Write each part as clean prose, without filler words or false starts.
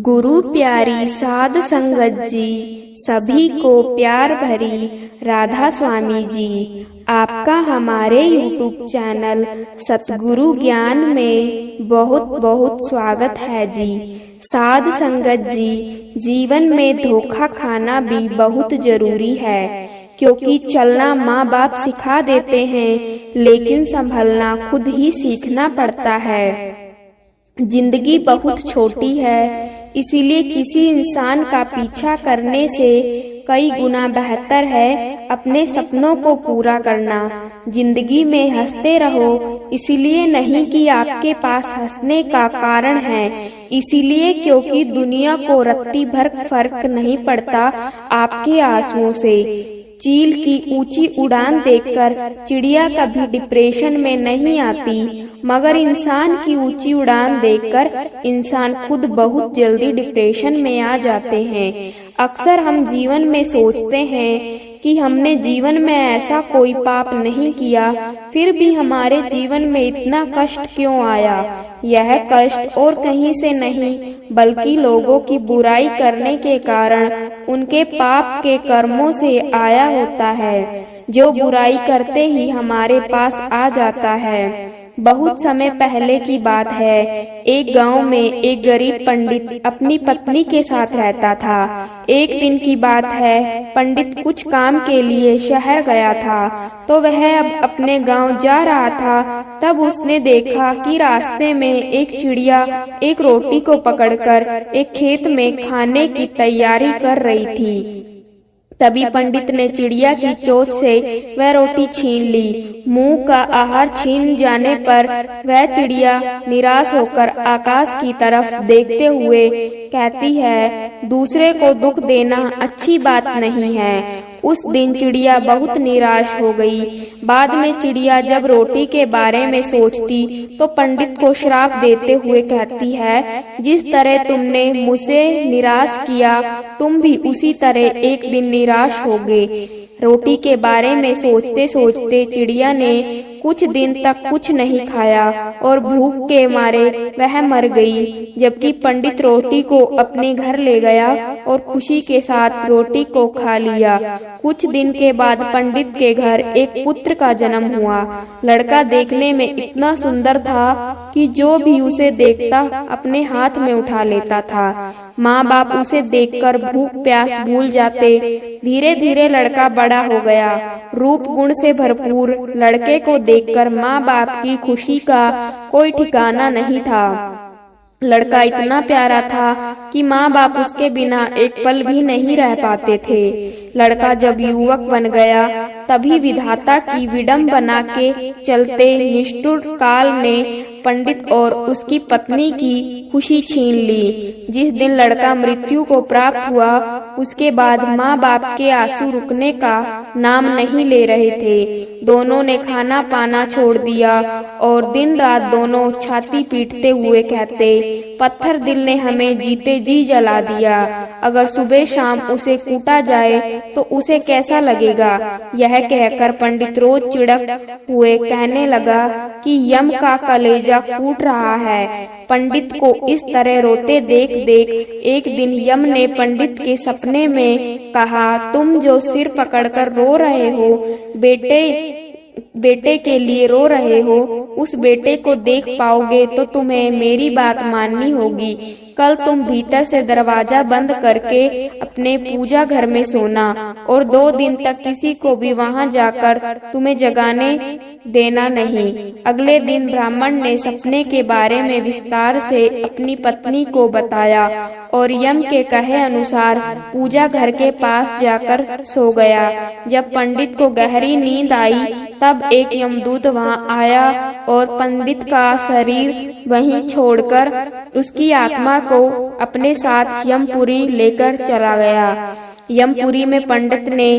गुरु प्यारी साध संगत जी, सभी को प्यार भरी राधा स्वामी जी। आपका हमारे YouTube चैनल सतगुरु ज्ञान में बहुत बहुत स्वागत है जी। साध संगत जी, जीवन में धोखा खाना भी बहुत जरूरी है, क्योंकि चलना माँ बाप सिखा देते हैं, लेकिन संभलना खुद ही सीखना पड़ता है। जिंदगी बहुत छोटी है, इसीलिए किसी इंसान का पीछा करने से कई गुना बेहतर है अपने सपनों को पूरा करना। जिंदगी में हंसते रहो, इसीलिए नहीं कि आपके पास हंसने का कारण है, इसीलिए क्योंकि दुनिया को रत्ती भर फर्क नहीं पड़ता आपके आंसुओं से। चील की ऊंची उड़ान देखकर चिड़िया कभी डिप्रेशन में नहीं आती, मगर इंसान की ऊंची उड़ान देखकर इंसान खुद बहुत जल्दी डिप्रेशन में आ जाते हैं। अक्सर हम जीवन में सोचते हैं कि हमने जीवन में ऐसा कोई पाप नहीं किया, फिर भी हमारे जीवन में इतना कष्ट क्यों आया। यह कष्ट और कहीं से नहीं, बल्कि लोगों की बुराई करने के कारण उनके पाप के कर्मों से आया होता है, जो बुराई करते ही हमारे पास आ जाता है। बहुत समय पहले की बात है, एक गांव में एक गरीब पंडित अपनी पत्नी के साथ रहता था। एक दिन की बात है, पंडित कुछ काम के लिए शहर गया था, तो वह अब अपने गांव जा रहा था। तब उसने देखा कि रास्ते में एक चिड़िया एक रोटी को पकड़कर एक खेत में खाने की तैयारी कर रही थी। तभी पंडित ने चिड़िया की चोंच से वह रोटी छीन ली। मुंह का आहार छीन जाने पर वह चिड़िया निराश होकर आकाश की तरफ देखते हुए कहती है, दूसरे को दुख देना अच्छी बात नहीं है। उस दिन चिड़िया बहुत निराश हो गई। बाद में चिड़िया जब रोटी के बारे में सोचती तो पंडित को श्राप देते हुए कहती है, जिस तरह तुमने मुझे निराश किया, तुम भी उसी तरह एक दिन निराश होगे। रोटी के बारे में सोचते सोचते चिड़िया ने कुछ दिन तक कुछ नहीं खाया और भूख के मारे वह मर गई। जबकि पंडित रोटी को अपने घर ले गया और खुशी के साथ रोटी को खा लिया। कुछ दिन के बाद पंडित के घर एक पुत्र का जन्म हुआ। लड़का देखने में इतना सुंदर था कि जो भी उसे देखता अपने हाथ में उठा लेता था। माँ बाप उसे देखकर भूख प्यास भूल जाते। धीरे धीरे लड़का बड़ा हो गया। रूप गुण से भरपूर लड़के को देखकर माँ बाप की खुशी का कोई ठिकाना नहीं था। लड़का इतना प्यारा था कि माँ बाप उसके बिना एक पल भी नहीं रह पाते थे। लड़का जब युवक बन गया, तभी विधाता की विडंबना के चलते निष्ठुर काल ने पंडित और उसकी पत्नी की खुशी छीन ली। जिस दिन लड़का मृत्यु को प्राप्त हुआ, उसके बाद माँ बाप के आंसू रुकने का नाम नहीं ले रहे थे। दोनों ने खाना पाना छोड़ दिया और दिन रात दोनों छाती पीटते हुए कहते, पत्थर दिल ने हमें जीते जी जला दिया। अगर सुबह शाम उसे कूटा जाए तो उसे कैसा लगेगा। यह कहकर पंडित रोज चिढ़क हुए कहने लगा कि यम का कलेजा कूट रहा है। पंडित को इस तरह रोते देख देख एक दिन यम ने पंडित के सपने में कहा, तुम जो सिर पकड़कर रो रहे हो, बेटे के लिए रो रहे हो, उस बेटे को देख पाओगे तो तुम्हें मेरी बात माननी होगी। कल तुम भीतर से दरवाजा बंद करके अपने पूजा घर में सोना और 2 दिन तक किसी को भी वहां जाकर तुम्हें जगाने देना नहीं। अगले दिन ब्राह्मण ने सपने के बारे में विस्तार से अपनी पत्नी को बताया और यम के कहे अनुसार पूजा घर के पास जाकर सो गया। जब पंडित को गहरी नींद आई, तब एक यमदूत वहां आया और पंडित का शरीर वहीं छोड़कर उसकी आत्मा को अपने साथ यमपुरी लेकर चला गया। यमपुरी में पंडित ने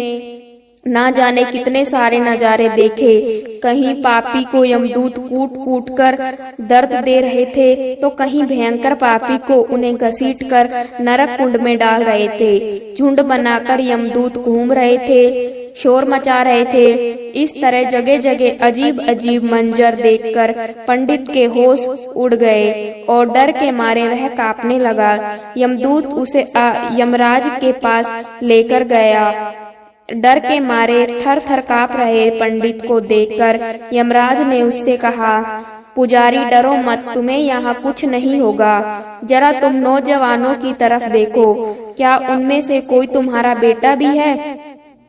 ना जाने कितने सारे नजारे देखे। कहीं पापी को यमदूत कूट कूट कर दर्द दे रहे थे, तो कहीं भयंकर पापी को उन्हें घसीट कर नरक कुंड में डाल रहे थे। झुंड बनाकर यमदूत घूम रहे थे, शोर मचा रहे थे। इस तरह जगह जगह अजीब अजीब मंजर देखकर पंडित के होश उड़ गए और डर के मारे वह कांपने लगा। यमदूत उसे यमराज के पास लेकर गया। डर के मारे थर थर कांप रहे पंडित को देखकर यमराज ने उससे कहा, पुजारी डरो मत, तुम्हें यहाँ कुछ नहीं होगा। जरा तुम नौजवानों की तरफ देखो, क्या उनमें से कोई तुम्हारा बेटा भी है?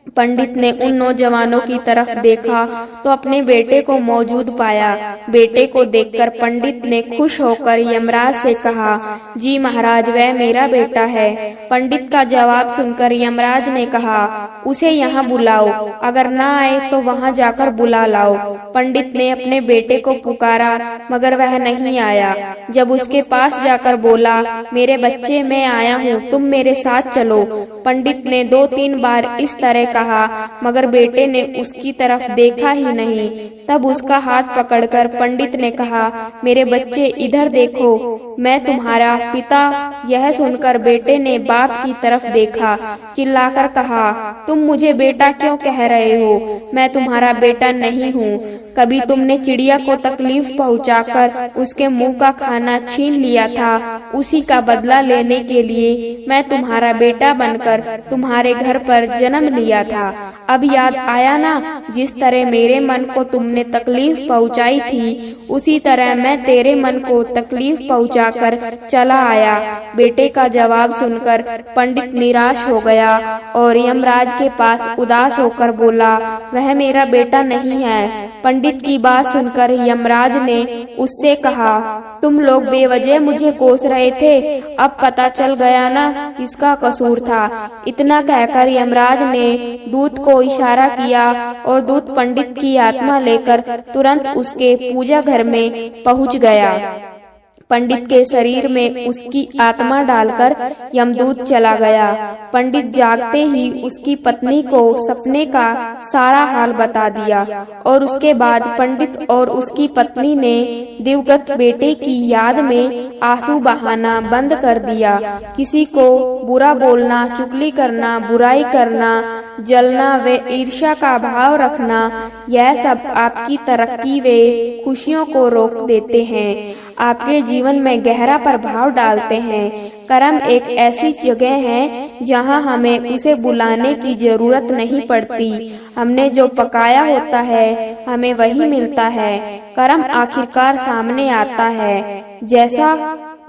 पंडित ने उन नौजवानों की तरफ देखा तो अपने बेटे को मौजूद पाया। बेटे को देखकर पंडित ने खुश होकर यमराज से कहा, जी महाराज, वह मेरा बेटा है। पंडित का जवाब सुनकर यमराज ने कहा, उसे यहाँ बुलाओ, अगर ना आए तो वहाँ जाकर बुला लाओ। पंडित ने अपने बेटे को पुकारा मगर वह नहीं आया। जब उसके पास जाकर बोला, मेरे बच्चे, मैं आया हूँ, तुम मेरे साथ चलो। पंडित ने 2-3 बार इस तरह कहा मगर बेटे ने उसकी तरफ देखा ही नहीं। तब उसका हाथ पकड़कर पंडित ने कहा, मेरे बच्चे इधर देखो, मैं तुम्हारा पिता। यह सुनकर बेटे ने बाप की तरफ देखा, चिल्लाकर कहा, तुम मुझे बेटा क्यों कह रहे हो? मैं तुम्हारा बेटा नहीं हूँ। कभी तुमने चिड़िया को तकलीफ पहुँचाकर उसके मुंह का खाना छीन लिया था, उसी का बदला लेने के लिए मैं तुम्हारा बेटा बनकर तुम्हारे घर पर जन्म लिया था। अब याद आया ना, जिस तरह मेरे मन को तुमने तकलीफ पहुँचाई थी, उसी तरह मैं तेरे मन को तकलीफ पहुँचाकर चला आया। बेटे का जवाब सुनकर पंडित निराश हो गया और यमराज के पास उदास होकर बोला, वह मेरा बेटा नहीं है। पंडित की बात सुनकर यमराज ने उससे कहा, तुम लोग बेवजह मुझे कोस रहे थे, अब पता चल गया ना किसका कसूर था। इतना कहकर यमराज ने दूत को इशारा किया और दूत पंडित की आत्मा लेकर तुरंत उसके पूजा घर में पहुंच गया। पंडित के शरीर में उसकी आत्मा डालकर यमदूत चला गया। पंडित जागते ही उसकी पत्नी को सपने का सारा हाल बता दिया और उसके बाद पंडित और उसकी पत्नी ने दिवंगत बेटे की याद में आंसू बहाना बंद कर दिया। किसी को बुरा बोलना, चुगली करना, बुराई करना, जलना व ईर्ष्या का भाव रखना, यह सब आपकी तरक्की व खुशियों को रोक देते हैं, आपके जीवन में गहरा प्रभाव डालते हैं। कर्म एक ऐसी जगह है जहां हमें उसे बुलाने की जरूरत नहीं पड़ती। हमने जो पकाया होता है हमें वही मिलता है। कर्म आखिरकार सामने आता है, जैसा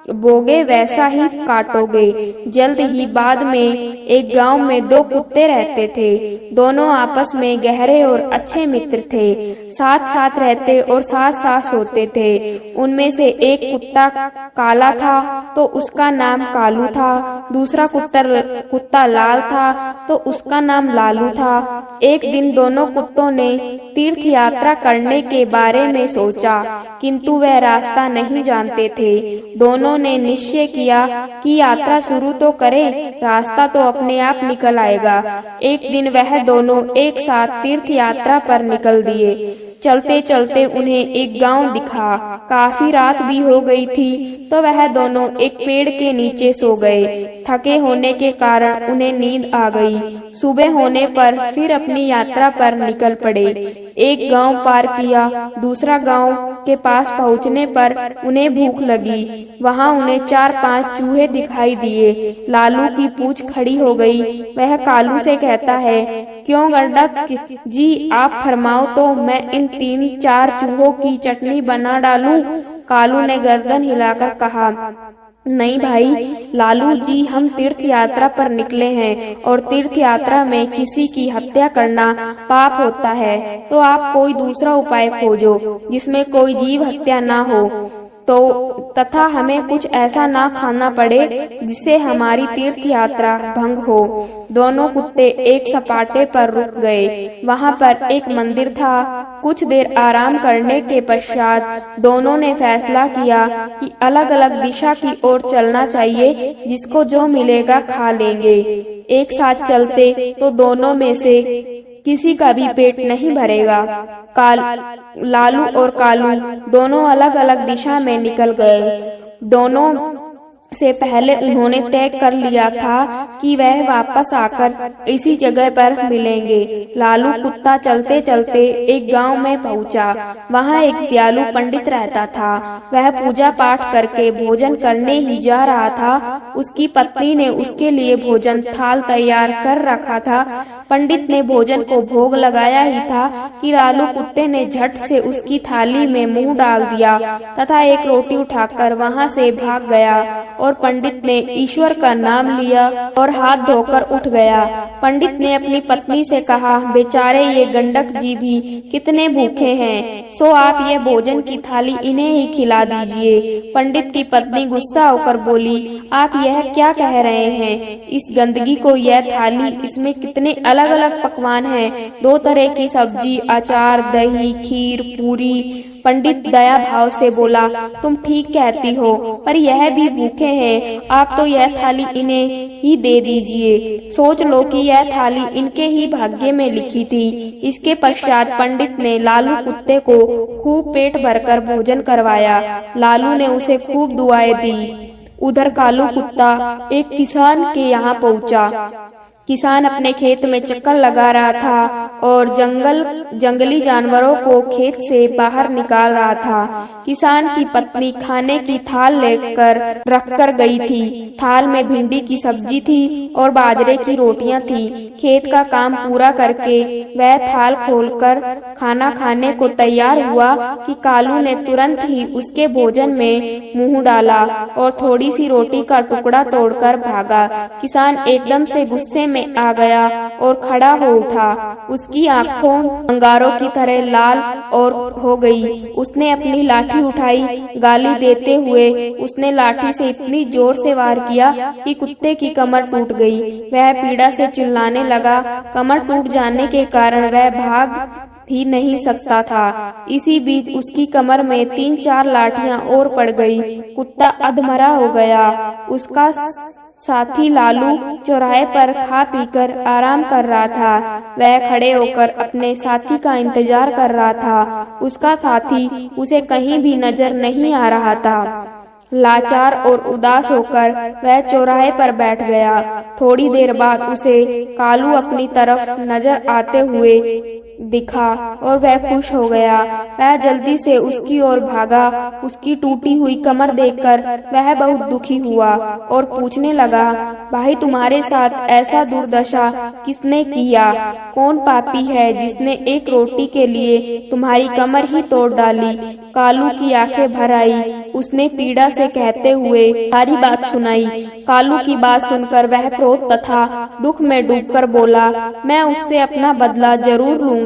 बोगे वैसा ही काटोगे। जल्द ही बाद में एक गांव में 2 कुत्ते रहते थे। दोनों आपस में गहरे और अच्छे मित्र थे। साथ साथ रहते और साथ साथ सोते थे। उनमें से एक कुत्ता काला था तो उसका नाम कालू था। दूसरा कुत्ता लाल था तो उसका नाम लालू था। एक दिन दोनों कुत्तों ने तीर्थ यात्रा करने के बारे में सोचा, किंतु वह रास्ता नहीं जानते थे। दोनों ने निश्चय किया कि यात्रा शुरू तो करें, रास्ता तो अपने आप निकल आएगा। एक दिन वह दोनों एक साथ तीर्थ यात्रा पर निकल दिए। चलते चलते उन्हें एक गांव दिखा। काफी रात भी हो गई थी तो वह दोनों एक पेड़ के नीचे सो गए। थके होने के कारण उन्हें नींद आ गई। सुबह होने पर फिर अपनी यात्रा पर निकल पड़े। एक गांव पार किया, दूसरा गांव के पास पहुंचने पर उन्हें भूख लगी। वहां उन्हें 4-5 चूहे दिखाई दिए। लालू की पूंछ खड़ी हो गई। वह कालू से कहता है, क्यों गंडक जी, आप फरमाओ तो मैं इन 3-4 चूहों की चटनी बना डालूं। कालू ने गर्दन हिलाकर कहा, नहीं भाई लालू जी, हम तीर्थ यात्रा पर निकले हैं और तीर्थ यात्रा में किसी की हत्या करना पाप होता है, तो आप कोई दूसरा उपाय खोजो जिसमें कोई जीव हत्या ना हो तो तथा हमें कुछ ऐसा ना खाना पड़े जिससे हमारी तीर्थ यात्रा भंग हो। दोनों कुत्ते एक सपाटे पर रुक गए। वहां पर एक मंदिर था। कुछ देर आराम करने के पश्चात दोनों ने फैसला किया कि अलग अलग दिशा की ओर चलना चाहिए, जिसको जो मिलेगा खा लेंगे। एक साथ चलते तो दोनों में से किसी का भी पेट नहीं भरेगा। लालू और कालू दोनों अलग अलग दिशा में निकल गए। दोनों से पहले उन्होंने तय कर लिया था कि वह वापस आकर इसी जगह पर मिलेंगे। लालू कुत्ता चलते चलते एक गांव में पहुंचा। वहां एक दयालु पंडित रहता था। वह पूजा पाठ करके भोजन करने ही जा रहा था। उसकी पत्नी ने उसके लिए भोजन थाल तैयार कर रखा था। पंडित ने भोजन को भोग लगाया ही था कि लालू कुत्ते ने झट से उसकी थाली में मुंह डाल दिया तथा एक रोटी उठाकर वहां से भाग गया और पंडित ने ईश्वर का नाम लिया और हाथ धोकर उठ गया। पंडित ने अपनी पत्नी से कहा, बेचारे ये गंडक जी भी कितने भूखे हैं, सो आप ये भोजन की थाली इन्हें ही खिला दीजिए। पंडित की पत्नी गुस्सा होकर बोली, आप यह क्या कह रहे हैं? इस गंदगी को यह थाली, इसमें कितने अलग अलग पकवान हैं, 2 तरह की सब्जी, अचार, दही, खीर, पूरी। पंडित दया भाव से बोला, तुम ठीक कहती हो, पर यह भी भूखे हैं, आप तो यह थाली इन्हें ही दे दीजिए। सोच लो कि यह थाली इनके ही भाग्य में लिखी थी। इसके पश्चात पंडित ने लालू कुत्ते को खूब पेट भरकर भोजन करवाया। लालू ने उसे खूब दुआएं दी। उधर कालू कुत्ता एक किसान के यहाँ पहुँचा। किसान अपने खेत में चक्कर लगा रहा था और जंगली जानवरों को खेत से बाहर निकाल रहा था। किसान की पत्नी खाने की थाल लेकर रखकर गई थी। थाल में भिंडी की सब्जी थी और बाजरे की रोटियां थी। खेत का काम पूरा करके वह थाल खोलकर खाना खाने को तैयार हुआ कि कालू ने तुरंत ही उसके भोजन में मुंह डाला और थोड़ी सी रोटी का टुकड़ा तोड़कर भागा। किसान एकदम से गुस्से में आ गया और खड़ा हो उठा। उसकी आंखों अंगारों की तरह लाल और हो गई। उसने अपनी लाठी उठाई। गाली देते हुए उसने लाठी से इतनी जोर से वार किया कि कुत्ते की कमर टूट गई। वह पीड़ा से चिल्लाने लगा। कमर टूट जाने के कारण वह भाग ही नहीं सकता था। इसी बीच उसकी कमर में 3-4 लाठियां और पड़ गई। कुत्ता अधमरा हो गया। उसका साथी लालू चौराहे पर खा पीकर आराम कर रहा था। वह खड़े होकर अपने साथी का इंतजार कर रहा था। उसका साथी उसे कहीं भी नजर नहीं आ रहा था। लाचार और उदास होकर वह चौराहे पर बैठ गया। थोड़ी देर बाद उसे कालू अपनी तरफ नजर आते हुए दिखा और वह खुश हो गया। वह जल्दी से उसकी ओर भागा। उसकी टूटी हुई कमर देखकर वह बहुत दुखी हुआ और पूछने लगा, भाई तुम्हारे साथ ऐसा दुर्दशा किसने किया? कौन पापी है जिसने एक रोटी के लिए तुम्हारी कमर ही तोड़ डाली? कालू की आंखें भर आई। उसने पीड़ा से कहते हुए सारी बात सुनाई। कालू की बात सुनकर वह क्रोध तथा दुख में डूबकर बोला, मैं उससे अपना बदला जरूर लूंगा।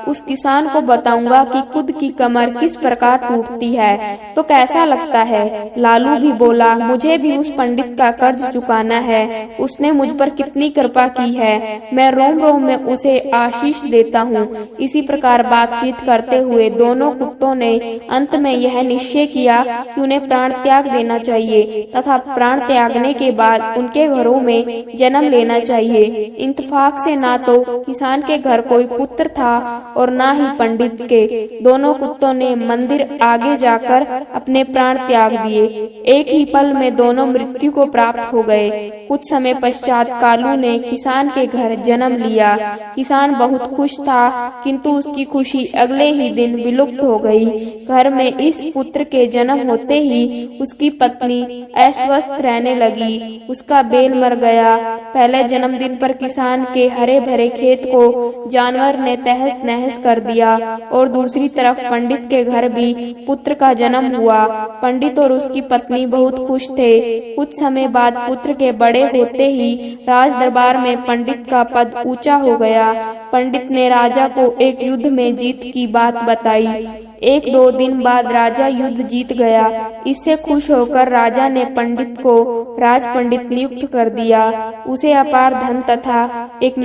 उस किसान को बताऊंगा कि खुद की कमर किस प्रकार टूटती है, तो कैसा लगता है। लालू भी बोला, मुझे भी उस पंडित का कर्ज चुकाना है। उसने मुझ पर कितनी कृपा की है, मैं रोम रोम में उसे आशीष देता हूँ। इसी प्रकार बातचीत करते हुए दोनों कुत्तों ने अंत में यह निश्चय किया कि उन्हें प्राण त्याग देना चाहिए तथा प्राण त्यागने के बाद उनके घरों में जन्म लेना चाहिए। इंतफाक से ना तो किसान के घर कोई पुत्र था और ना ही पंडित के। दोनों कुत्तों ने मंदिर आगे जाकर अपने प्राण त्याग दिए। एक ही पल में दोनों मृत्यु को प्राप्त हो गए। कुछ समय पश्चात कालू ने किसान के घर जन्म लिया। किसान बहुत खुश था, किंतु उसकी खुशी अगले ही दिन विलुप्त हो गई। घर में इस पुत्र के जन्म होते ही उसकी पत्नी अस्वस्थ रहने लगी। उसका बैल मर गया। पहले जन्मदिन पर किसान के हरे भरे खेत को जानवर ने तहस नहस कर दिया और दूसरी तरफ पंडित के घर भी पुत्र का जन्म हुआ। पंडित और उसकी पत्नी बहुत खुश थे। कुछ समय बाद पुत्र के बड़े होते ही राज दरबार में पंडित का पद ऊंचा हो गया। पंडित ने राजा को एक युद्ध में जीत की बात बताई। 1-2 दिन बाद राजा युद्ध जीत गया। इससे खुश होकर राजा ने पंडित को राज पंडित नियुक्त कर दिया। उसे अपार धन तथा एक